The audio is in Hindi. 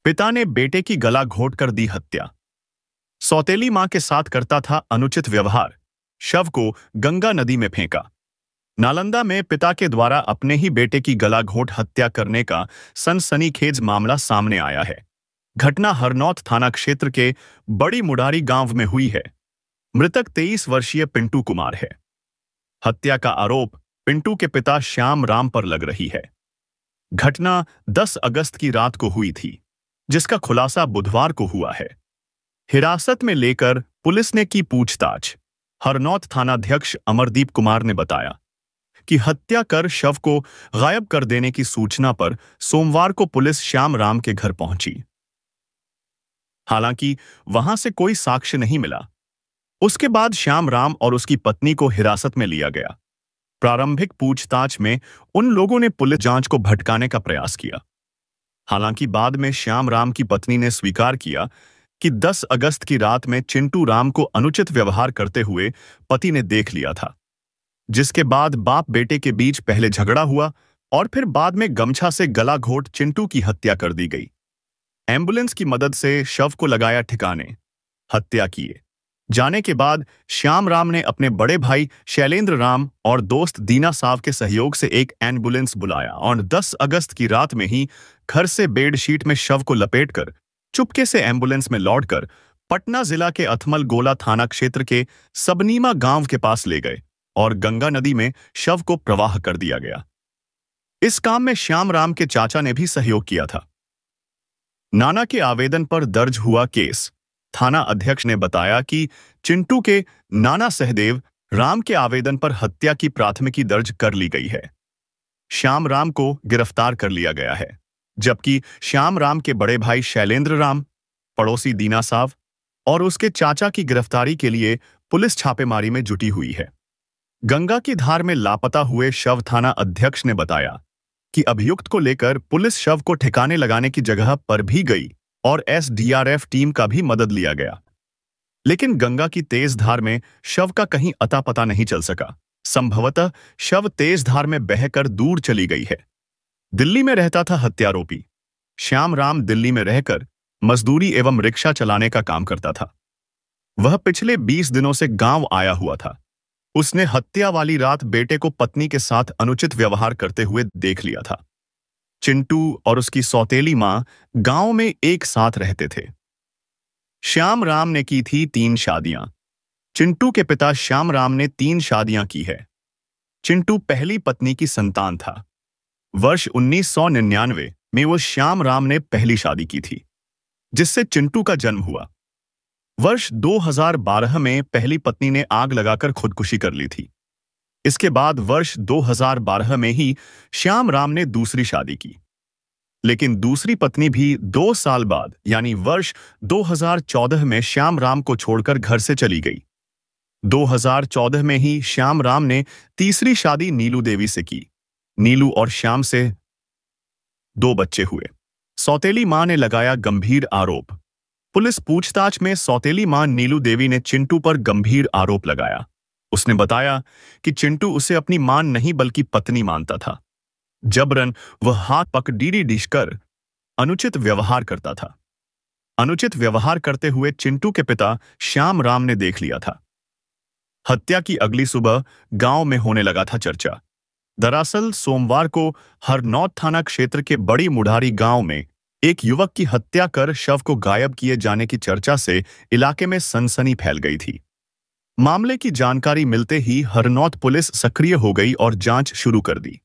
पिता ने बेटे की गला घोंटकर दी हत्या। सौतेली मां के साथ करता था अनुचित व्यवहार, शव को गंगा नदी में फेंका। नालंदा में पिता के द्वारा अपने ही बेटे की गला घोंट हत्या करने का सनसनीखेज मामला सामने आया है। घटना हरनौत थाना क्षेत्र के बड़ी मुडारी गांव में हुई है। मृतक 23 वर्षीय पिंटू कुमार है। हत्या का आरोप पिंटू के पिता श्याम राम पर लग रही है। घटना 10 अगस्त की रात को हुई थी, जिसका खुलासा बुधवार को हुआ है। हिरासत में लेकर पुलिस ने की पूछताछ। हरनौत थानाध्यक्ष अमरदीप कुमार ने बताया कि हत्या कर शव को गायब कर देने की सूचना पर सोमवार को पुलिस श्याम राम के घर पहुंची। हालांकि वहां से कोई साक्ष्य नहीं मिला। उसके बाद श्याम राम और उसकी पत्नी को हिरासत में लिया गया। प्रारंभिक पूछताछ में उन लोगों ने पुलिस जांच को भटकाने का प्रयास किया। हालांकि बाद में श्याम राम की पत्नी ने स्वीकार किया कि 10 अगस्त की रात में चिंटू राम को अनुचित व्यवहार करते हुए पति ने देख लिया था, जिसके बाद बाप बेटे के बीच पहले झगड़ा हुआ और फिर बाद में गमछा से गला घोंट चिंटू की हत्या कर दी गई। एम्बुलेंस की मदद से शव को लगाया ठिकाने। हत्या किए जाने के बाद श्याम राम ने अपने बड़े भाई शैलेंद्र राम और दोस्त दीना साव के सहयोग से एक एम्बुलेंस बुलाया और 10 अगस्त की रात में ही घर से बेडशीट में शव को लपेटकर चुपके से एम्बुलेंस में लौटकर पटना जिला के अथमल गोला थाना क्षेत्र के सबनीमा गांव के पास ले गए और गंगा नदी में शव को प्रवाह कर दिया गया। इस काम में श्याम राम के चाचा ने भी सहयोग किया था। नाना के आवेदन पर दर्ज हुआ केस। थाना अध्यक्ष ने बताया कि चिंटू के नाना सहदेव राम के आवेदन पर हत्या की प्राथमिकी दर्ज कर ली गई है। श्याम राम को गिरफ्तार कर लिया गया है, जबकि श्याम राम के बड़े भाई शैलेंद्र राम, पड़ोसी दीना साव और उसके चाचा की गिरफ्तारी के लिए पुलिस छापेमारी में जुटी हुई है। गंगा की धार में लापता हुए शव थाना अध्यक्ष ने बताया कि अभियुक्त को लेकर पुलिस शव को ठिकाने लगाने की जगह पर भी गई और एसडीआरएफ टीम का भी मदद लिया गया, लेकिन गंगा की तेज धार में शव का कहीं अता पता नहीं चल सका। संभवतः शव तेज धार में बहकर दूर चली गई है। दिल्ली में रहता था हत्यारोपी। श्याम राम दिल्ली में रहकर मजदूरी एवं रिक्शा चलाने का काम करता था। वह पिछले 20 दिनों से गांव आया हुआ था। उसने हत्या वाली रात बेटे को पत्नी के साथ अनुचित व्यवहार करते हुए देख लिया था। चिंटू और उसकी सौतेली मां गांव में एक साथ रहते थे। श्याम राम ने की थी 3 शादियां। चिंटू के पिता श्याम राम ने 3 शादियां की है। चिंटू पहली पत्नी की संतान था। वर्ष 1999 में वो श्याम राम ने पहली शादी की थी, जिससे चिंटू का जन्म हुआ। वर्ष 2012 में पहली पत्नी ने आग लगाकर खुदकुशी कर ली थी। इसके बाद वर्ष 2012 में ही श्याम राम ने दूसरी शादी की, लेकिन दूसरी पत्नी भी 2 साल बाद यानी वर्ष 2014 में श्याम राम को छोड़कर घर से चली गई। 2014 में ही श्याम राम ने तीसरी शादी नीलू देवी से की। नीलू और श्याम से 2 बच्चे हुए। सौतेली मां ने लगाया गंभीर आरोप। पुलिस पूछताछ में सौतेली मां नीलू देवी ने चिंटू पर गंभीर आरोप लगाया। उसने बताया कि चिंटू उसे अपनी मां नहीं बल्कि पत्नी मानता था। जबरन वह हाथ पकड़ डिश कर अनुचित व्यवहार करता था। अनुचित व्यवहार करते हुए चिंटू के पिता श्याम राम ने देख लिया था। हत्या की अगली सुबह गांव में होने लगा था चर्चा। दरअसल सोमवार को हरनौत थाना क्षेत्र के बड़ी मुडारी गांव में एक युवक की हत्या कर शव को गायब किए जाने की चर्चा से इलाके में सनसनी फैल गई थी। मामले की जानकारी मिलते ही हरनौत पुलिस सक्रिय हो गई और जांच शुरू कर दी।